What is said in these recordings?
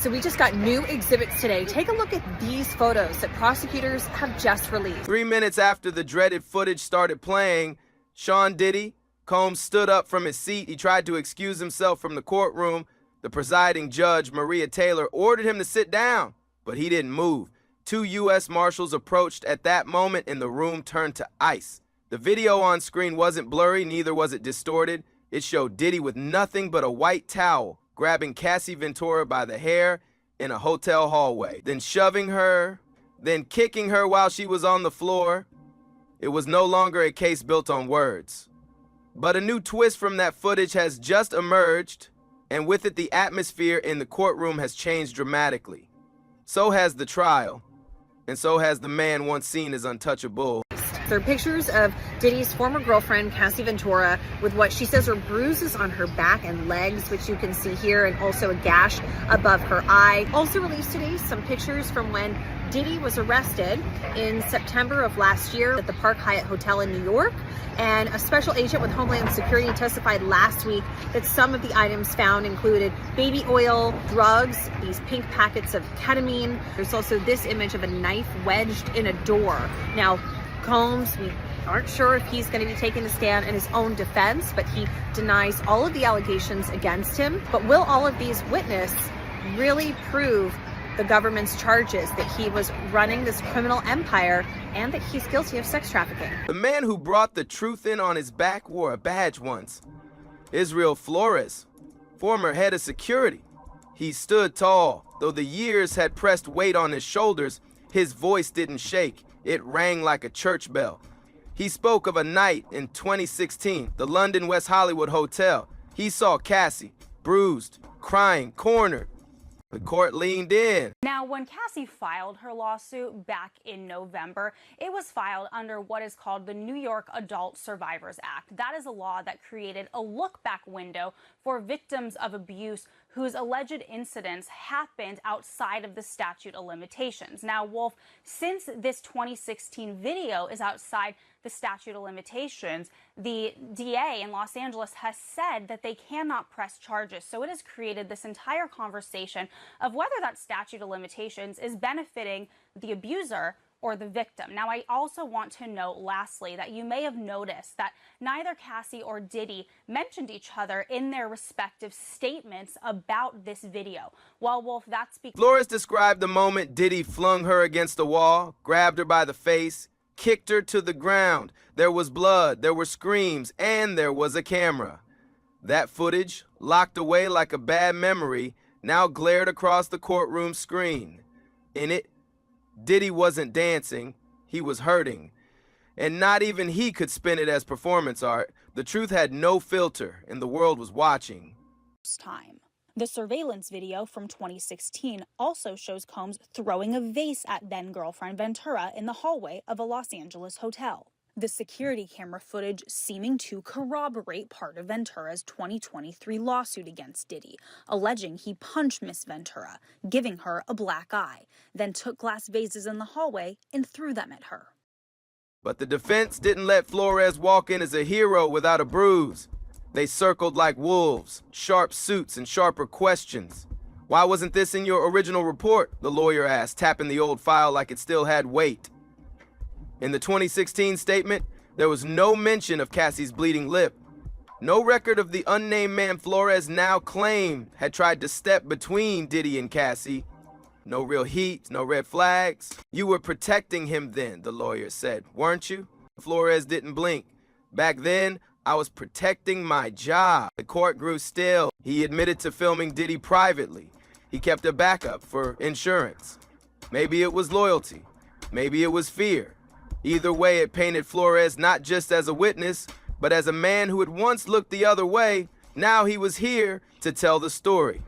So we just got new exhibits today. Take a look at these photos that prosecutors have just released. 3 minutes after the dreaded footage started playing, Sean Diddy, Combs stood up from his seat. He tried to excuse himself from the courtroom. The presiding judge, Maria Taylor, ordered him to sit down, but he didn't move. 2 U.S. Marshals approached at that moment and the room turned to ice. The video on screen wasn't blurry, neither was it distorted. It showed Diddy with nothing but a white towel, grabbing Cassie Ventura by the hair in a hotel hallway, then shoving her, then kicking her while she was on the floor. It was no longer a case built on words. But a new twist from that footage has just emerged, and with it the atmosphere in the courtroom has changed dramatically. So has the trial, and so has the man once seen as untouchable. There are pictures of Diddy's former girlfriend, Cassie Ventura, with what she says are bruises on her back and legs, which you can see here, and also a gash above her eye. Also released today, some pictures from when Diddy was arrested in September of last year at the Park Hyatt Hotel in New York. And a special agent with Homeland Security testified last week that some of the items found included baby oil, drugs, these pink packets of ketamine. There's also this image of a knife wedged in a door. Now, Combs, we aren't sure if he's going to be taking a stand in his own defense, but he denies all of the allegations against him. But will all of these witnesses really prove the government's charges that he was running this criminal empire and that he's guilty of sex trafficking? The man who brought the truth in on his back wore a badge once. Israel Flores, former head of security. He stood tall. Though the years had pressed weight on his shoulders, his voice didn't shake. It rang like a church bell. He spoke of a night in 2016, the London West Hollywood Hotel. He saw Cassie, bruised, crying, cornered. The court leaned in. Now, when Cassie filed her lawsuit back in November, it was filed under what is called the New York Adult Survivors Act. That is a law that created a look-back window for victims of abuse whose alleged incidents happened outside of the statute of limitations. Now, Wolf, since this 2016 video is outside the statute of limitations, the DA in Los Angeles has said that they cannot press charges. So it has created this entire conversation of whether that statute of limitations is benefiting the abuser or the victim. Now, I also want to note, lastly, that you may have noticed that neither Cassie or Diddy mentioned each other in their respective statements about this video. Well, Wolf, that's because Flores described the moment Diddy flung her against the wall, grabbed her by the face, kicked her to the ground. There was blood, there were screams, and there was a camera. That footage, locked away like a bad memory, now glared across the courtroom screen. In it, Diddy wasn't dancing, he was hurting. And not even he could spin it as performance art. The truth had no filter, and the world was watching. time. The surveillance video from 2016 also shows Combs throwing a vase at then-girlfriend Ventura in the hallway of a Los Angeles hotel. The security camera footage seeming to corroborate part of Ventura's 2023 lawsuit against Diddy, alleging he punched Miss Ventura, giving her a black eye, then took glass vases in the hallway and threw them at her. But the defense didn't let Flores walk in as a hero without a bruise. They circled like wolves, sharp suits and sharper questions. Why wasn't this in your original report? The lawyer asked, tapping the old file like it still had weight. In the 2016 statement, there was no mention of Cassie's bleeding lip. No record of the unnamed man Flores now claimed had tried to step between Diddy and Cassie. No real heat, no red flags. You were protecting him then, the lawyer said, weren't you? Flores didn't blink. Back then, I was protecting my job. The court grew still. He admitted to filming Diddy privately. He kept a backup for insurance. Maybe it was loyalty. Maybe it was fear. Either way, it painted Flores not just as a witness, but as a man who had once looked the other way. Now he was here to tell the story.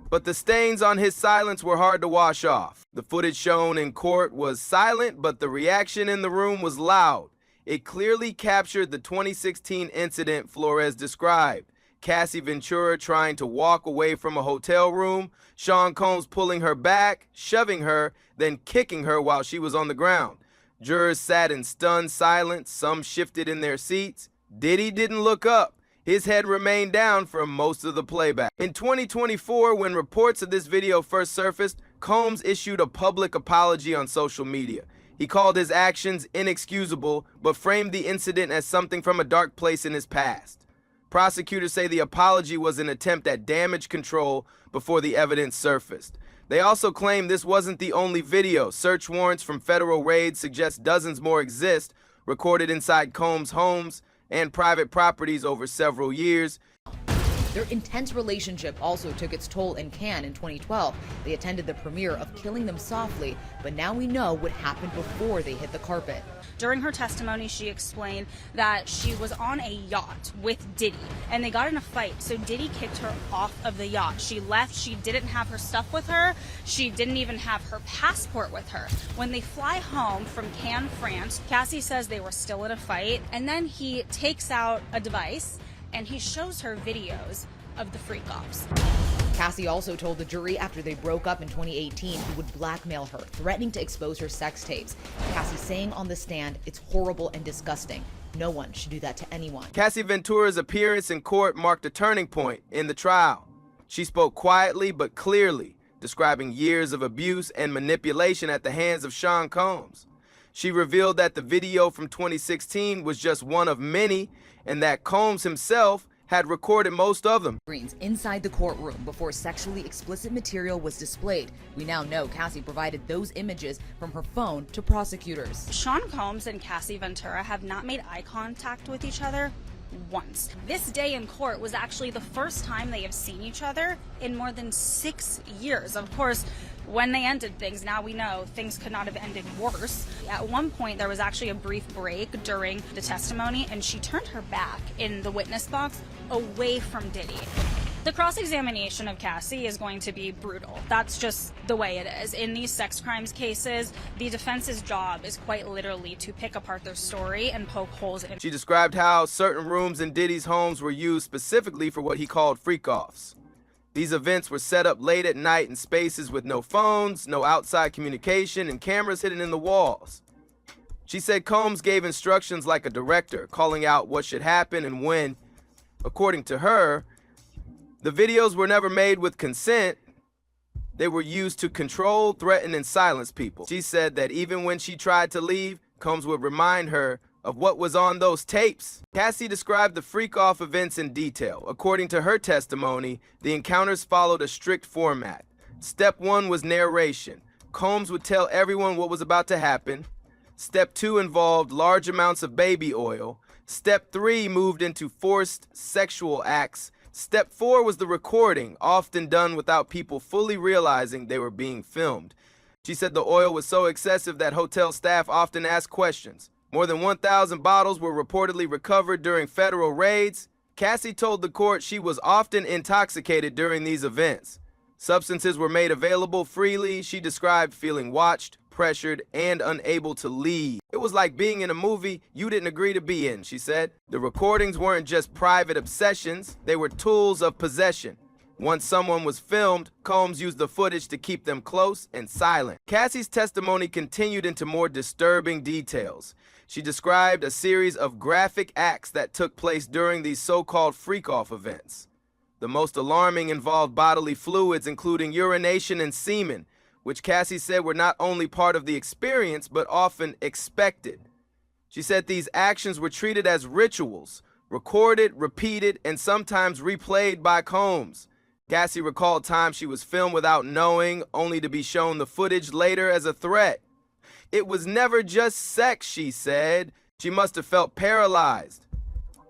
But the stains on his silence were hard to wash off. The footage shown in court was silent, but the reaction in the room was loud. It clearly captured the 2016 incident Flores described. Cassie Ventura trying to walk away from a hotel room, Sean Combs pulling her back, shoving her, then kicking her while she was on the ground. Jurors sat in stunned silence, some shifted in their seats. Diddy didn't look up. His head remained down for most of the playback. In 2024, when reports of this video first surfaced, Combs issued a public apology on social media. He called his actions inexcusable, but framed the incident as something from a dark place in his past. Prosecutors say the apology was an attempt at damage control before the evidence surfaced. They also claim this wasn't the only video. Search warrants from federal raids suggest dozens more exist, recorded inside Combs' homes and private properties over several years. Their intense relationship also took its toll in Cannes in 2012. They attended the premiere of Killing Them Softly, but now we know what happened before they hit the carpet. During her testimony, she explained that she was on a yacht with Diddy, and they got in a fight, so Diddy kicked her off of the yacht. She left. She didn't have her stuff with her. She didn't even have her passport with her. When they fly home from Cannes, France, Cassie says they were still in a fight, and then he takes out a device and he shows her videos of the freak-offs. Cassie also told the jury after they broke up in 2018 he would blackmail her, threatening to expose her sex tapes. Cassie saying on the stand, "It's horrible and disgusting. No one should do that to anyone." Cassie Ventura's appearance in court marked a turning point in the trial. She spoke quietly but clearly, describing years of abuse and manipulation at the hands of Sean Combs. She revealed that the video from 2016 was just one of many, and that Combs himself had recorded most of them. Screens inside the courtroom before sexually explicit material was displayed. We now know Cassie provided those images from her phone to prosecutors. Sean Combs and Cassie Ventura have not made eye contact with each other once. This day in court was actually the first time they have seen each other in more than 6 years. Of course, when they ended things, now we know things could not have ended worse. At one point, there was actually a brief break during the testimony, and she turned her back in the witness box away from Diddy. The cross-examination of Cassie is going to be brutal. That's just the way it is. In these sex crimes cases, the defense's job is quite literally to pick apart their story and poke holes in. She described how certain rooms in Diddy's homes were used specifically for what he called freak-offs. These events were set up late at night in spaces with no phones, no outside communication, and cameras hidden in the walls. She said Combs gave instructions like a director, calling out what should happen and when. According to her, the videos were never made with consent. They were used to control, threaten, and silence people. She said that even when she tried to leave, Combs would remind her of what was on those tapes. Cassie described the freak-off events in detail. According to her testimony, the encounters followed a strict format. Step 1 was narration. Combs would tell everyone what was about to happen. Step 2 involved large amounts of baby oil. Step 3 moved into forced sexual acts. Step 4 was the recording, often done without people fully realizing they were being filmed. She said the oil was so excessive that hotel staff often asked questions. More than 1,000 bottles were reportedly recovered during federal raids. Cassie told the court she was often intoxicated during these events. Substances were made available freely. She described feeling watched, pressured, and unable to leave. It was like being in a movie you didn't agree to be in, she said. The recordings weren't just private obsessions, they were tools of possession. Once someone was filmed, Combs used the footage to keep them close and silent. Cassie's testimony continued into more disturbing details. She described a series of graphic acts that took place during these so-called freak-off events. The most alarming involved bodily fluids, including urination and semen, which Cassie said were not only part of the experience, but often expected. She said these actions were treated as rituals, recorded, repeated, and sometimes replayed by Combs. Cassie recalled times she was filmed without knowing, only to be shown the footage later as a threat. It was never just sex, she said. She must have felt paralyzed,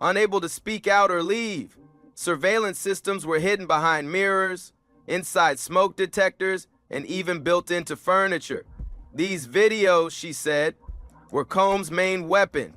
unable to speak out or leave. Surveillance systems were hidden behind mirrors, inside smoke detectors, and even built into furniture. These videos, she said, were Combs' main weapon.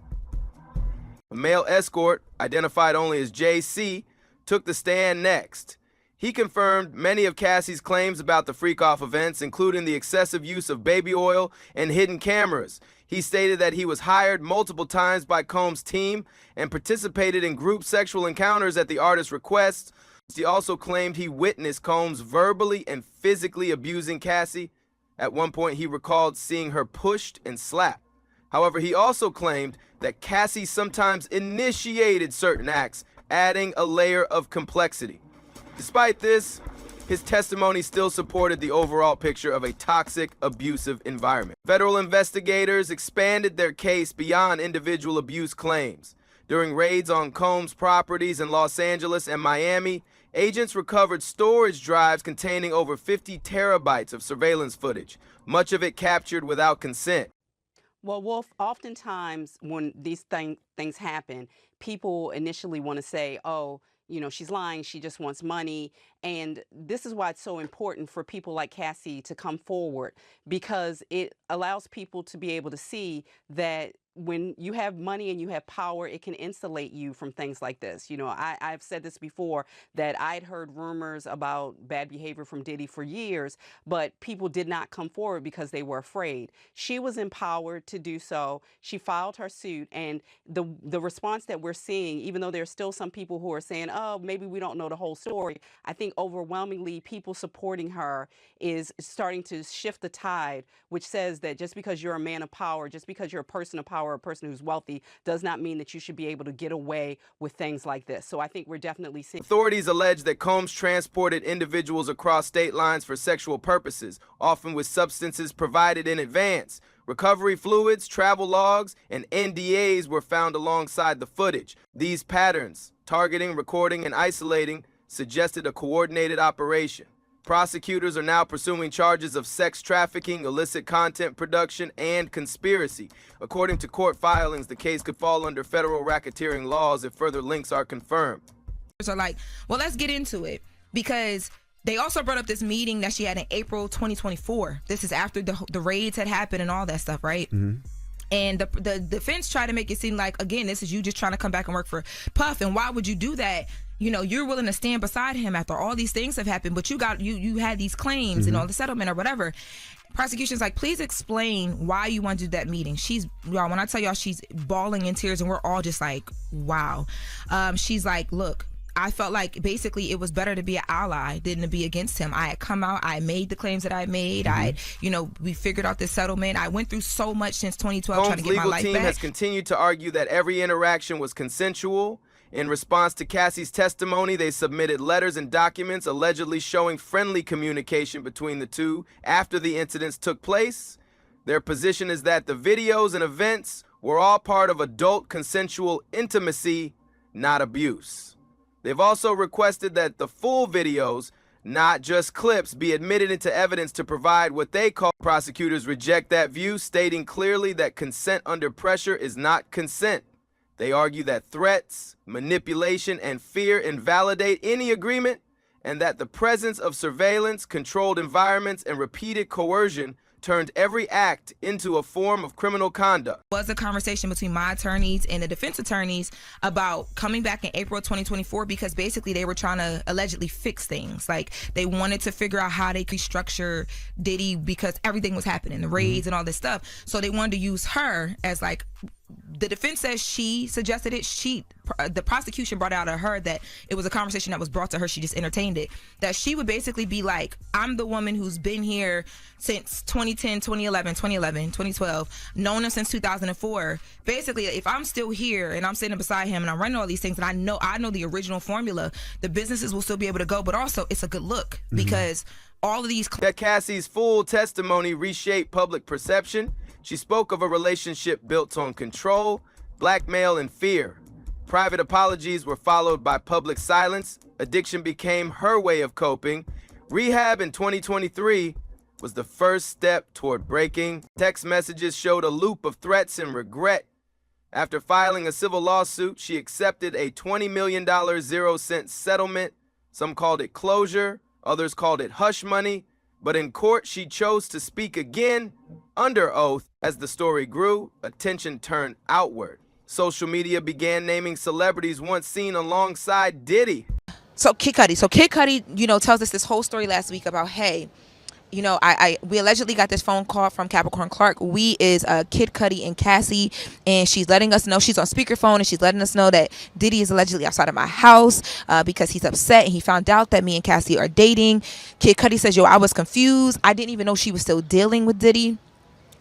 A male escort, identified only as JC, took the stand next. He confirmed many of Cassie's claims about the freak-off events, including the excessive use of baby oil and hidden cameras. He stated that he was hired multiple times by Combs' team and participated in group sexual encounters at the artist's request. He also claimed he witnessed Combs verbally and physically abusing Cassie. At one point, he recalled seeing her pushed and slapped. However, he also claimed that Cassie sometimes initiated certain acts adding a layer of complexity. Despite this, his testimony still supported the overall picture of a toxic, abusive environment. Federal investigators expanded their case beyond individual abuse claims. During raids on Combs' properties in Los Angeles and Miami, agents recovered storage drives containing over 50 terabytes of surveillance footage, much of it captured without consent. Well, Wolf, oftentimes when these things happen, people initially want to say, oh, she's lying, she just wants money. And this is why it's so important for people like Cassie to come forward, because it allows people to be able to see that when you have money and you have power, it can insulate you from things like this. I've said this before, that I'd heard rumors about bad behavior from Diddy for years, but people did not come forward because they were afraid. She was empowered to do so. She filed her suit, and the response that we're seeing, even though there's still some people who are saying, oh, maybe we don't know the whole story, I think overwhelmingly people supporting her is starting to shift the tide, which says that just because you're a man of power, just because you're a person of power, a person who's wealthy, does not mean that you should be able to get away with things like this. So I think we're definitely seeing. Authorities allege that Combs transported individuals across state lines for sexual purposes, often with substances provided in advance. Recovery fluids, travel logs, and NDAs were found alongside the footage. These patterns, targeting, recording, and isolating, suggested a coordinated operation. Prosecutors are now pursuing charges of sex trafficking, illicit content production, and conspiracy. According to court filings, the case could fall under federal racketeering laws if further links are confirmed. Are like, well, let's get into it, because they also brought up this meeting that she had in April 2024. This is after the raids had happened and all that stuff, right? Mm-hmm. And the defense tried to make it seem like, again, this is you just trying to come back and work for Puff, and why would you do that? You're willing to stand beside him after all these things have happened, but you had these claims and all the settlement or whatever. Prosecution's like, please explain why you want to do that meeting. Y'all, when I tell y'all, she's bawling in tears, and we're all just like, wow. She's like, look, I felt like basically it was better to be an ally than to be against him. I had come out, I made the claims that I made. We figured out this settlement. I went through so much since 2012 trying to get my life back. Combs' legal team has continued to argue that every interaction was consensual. In response to Cassie's testimony, they submitted letters and documents allegedly showing friendly communication between the two after the incidents took place. Their position is that the videos and events were all part of adult consensual intimacy, not abuse. They've also requested that the full videos, not just clips, be admitted into evidence to provide what they call. Prosecutors reject that view, stating clearly that consent under pressure is not consent. They argue that threats, manipulation, and fear invalidate any agreement, and that the presence of surveillance, controlled environments, and repeated coercion turned every act into a form of criminal conduct. It was a conversation between my attorneys and the defense attorneys about coming back in April 2024, because basically they were trying to allegedly fix things. Like, they wanted to figure out how they could structure Diddy, because everything was happening, the raids and all this stuff. So they wanted to use her as, like, the defense says she suggested it. The prosecution brought out of her that it was a conversation that was brought to her. She just entertained it. That she would basically be like, I'm the woman who's been here since 2010, 2011, 2012, known him since 2004. Basically, if I'm still here and I'm sitting beside him and I'm running all these things, and I know the original formula, the businesses will still be able to go, but also it's a good look, because all of these. That Cassie's full testimony reshaped public perception. She spoke of a relationship built on control, blackmail, and fear. Private apologies were followed by public silence. Addiction became her way of coping. Rehab in 2023 was the first step toward breaking. Text messages showed a loop of threats and regret. After filing a civil lawsuit, she accepted a $20 million 0-cent settlement. Some called it closure, others called it hush money. But in court, she chose to speak again under oath. As the story grew, attention turned outward. Social media began naming celebrities once seen alongside Diddy. So Kid Cudi, tells us this whole story last week about, hey, we allegedly got this phone call from Capricorn Clark. We is Kid Cudi and Cassie, and she's letting us know, she's on speakerphone, and she's letting us know that Diddy is allegedly outside of my house because he's upset, and he found out that me and Cassie are dating. Kid Cudi says, I was confused. I didn't even know she was still dealing with Diddy.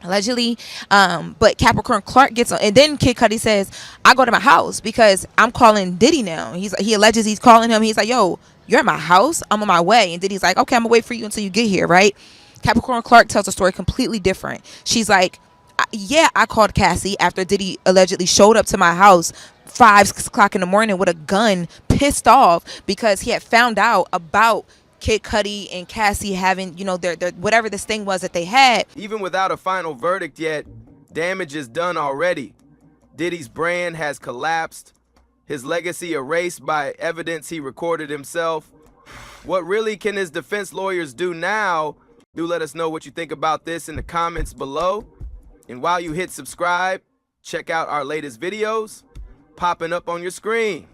allegedly. But Capricorn Clark gets on, and then Kid Cudi says, I go to my house because I'm calling Diddy now. He alleges he's calling him. He's like, yo, you're at my house, I'm on my way. And Diddy's like, okay, I'm gonna wait for you until you get here, right? Capricorn Clark tells a story completely different. She's like, yeah, I called Cassie after Diddy allegedly showed up to my house 5 o'clock in the morning with a gun, pissed off because he had found out about Kid Cudi and Cassie having, you know, their whatever this thing was that they had. Even without a final verdict yet, damage is done already. Diddy's brand has collapsed, his legacy erased by evidence he recorded himself. What really can his defense lawyers do now? Do let us know what you think about this in the comments below. And while you hit subscribe, check out our latest videos popping up on your screen.